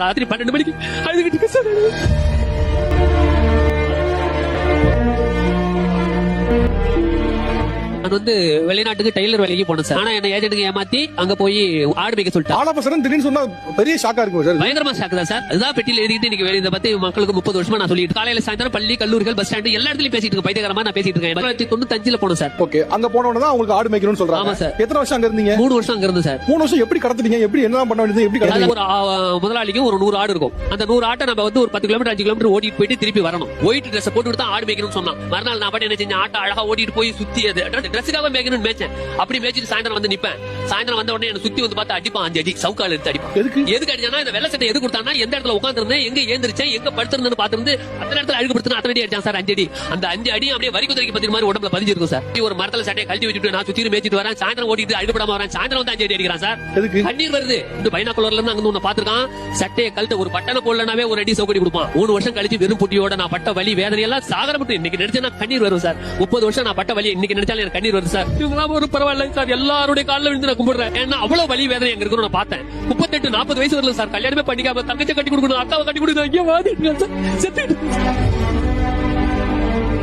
ராத்திரி 12 மணிக்கு அழுதுகிட்டு சார். நான் வெளிநாட்டுக்கு டெய்லர் வேலைக்கு போனேன் சார். ஆனா என்ன ஏஜென்ட்க்கு ஏமாத்தி அங்க போய் ஆடு மேய்க்க சொல்லிட்டாங்க. ஆலாபசரன் திடீர்னு சொன்னா பெரிய ஷாக்கா இருக்கும் சார். பயங்கரமா ஷாக் தான் சார். அதுதான் பெட்டியில எழுதிட்டு இன்னைக்கு வெளிய பத்தி மக்களுக்கு 30 வருஷமா நான் சொல்லிட்டு காலையில சாயந்தரம் பள்ளி கல்லூரிகள் பஸ் ஸ்டாண்ட் எல்லா இடத்துலயும் பேசிட்டு இருக்கேன். பைத்தியக்காரமா நான் பேசிட்டு இருக்கேன். 1995 போனோம் சார். ஓகே, அங்க போன உடனே தான் உங்களுக்கு ஆடு மேய்க்கணும்னு சொல்றாங்க. ஆமா சார். எத்தனை வருஷம் அங்க இருந்தீங்க? 3 வருஷம் அங்க இருந்தேன் சார். 3 வருஷம் எப்படி கடத்துறீங்க? எப்படி என்னலாம் பண்ண வேண்டியது? எப்படி கடத்துறீங்க? ஒரு முதலாளிக்கு ஒரு 100 ஆடு இருக்கும். அந்த 100 ஆட்டை நம்ம ஒரு 10 கிலோமீட்டர் 5 கிலோமீட்டர் ஓட்டிட்டு போயிட்டு திருப்பி வரணும். ஒயிட் ட்ரெஸ் போட்டு தான் ஆடு மேய்க்கணும்னு சொன்னான். மறுநாள் நான் பாட்டு என்ன செஞ்சேன், ஆட்டை அழகா ஓட்டிட்டு போய் சுத்தி ட்ரெஸ்ஸுக்காக மேய்க்கணும்னு மேய்ச்சேன். அப்படி மேய்ச்சிட்டு சாயந்தரம் வந்து நிப்பேன். சாயந்தரம் வந்த உடனே என்ன சுத்தி வந்து பார்த்து அடிப்பான். 5 அடி சவுக்கால எடுத்து அடிப்பான். எதுக்கு அடிச்சானா, இந்த வெள்ளை சட்டை எது கொடுத்தானா, எந்த இடத்துல உட்காந்துருந்தேன், எங்க ஏந்திரிச்சேன், எங்க படுத்திருந்தேன்னு பாத்துருந்து அத்தனை இடத்துல அழுகுப்படுத்தினா அத்தனை அடி அடிச்சான் சார். 5 அடி. அந்த 5 அடி அப்படியே வரி குதிரைக்கு பத்தி மாதிரி உடம்புல பதிஞ்சிருக்கும் சார். ஒரு மரத்துல சட்டையை கழட்டி வச்சுட்டு நான் சுத்தி மேய்ச்சிட்டு வரேன். சாயந்தரம் ஓட்டிட்டு அழுகப்படாம வரேன். சாயந்தரம் வந்து 5 அடி அடிக்கிறான் சார். கண்ணீர் வருது. இந்த பைனாக்குலர்ல இருந்து அங்க ஒண்ணு பாத்துருக்கான். சட்டையை கழட்ட ஒரு பட்டனை போடலனாவே ஒரு அடி சௌகரி கொடுப்பான். 3 வருஷம் கழிச்சு வெறும் புட்டியோட நான் பட்ட வலி வேதனை எல்லாம் சாகர மட்டும் இன்னைக்கு நினைச்சா கண்ணீர் வரும் சார். 30 வருஷம் நான் பட்ட வலி இன்னைக்கு நினைச்சாலும் எனக்கு கண்ணீர் வருது சார். இவங்க ஒரு பரவாயில்ல சார். எல்லாருடைய காலில் விழுந்து நான் கும்பிடுறேன். ஏன்னா அவ்வளவு வலி வேதனை எங்க இருக்குன்னு நான் பார்த்தேன். 38-40 வயசு வரல சார். கல்யாணமே பண்ணிக்காம தங்கச்சி கட்டி கொடுக்கணும், அக்காவை கட்டி கொடுக்கணும், ஐயோ வாதிட்டு செத்துட்டு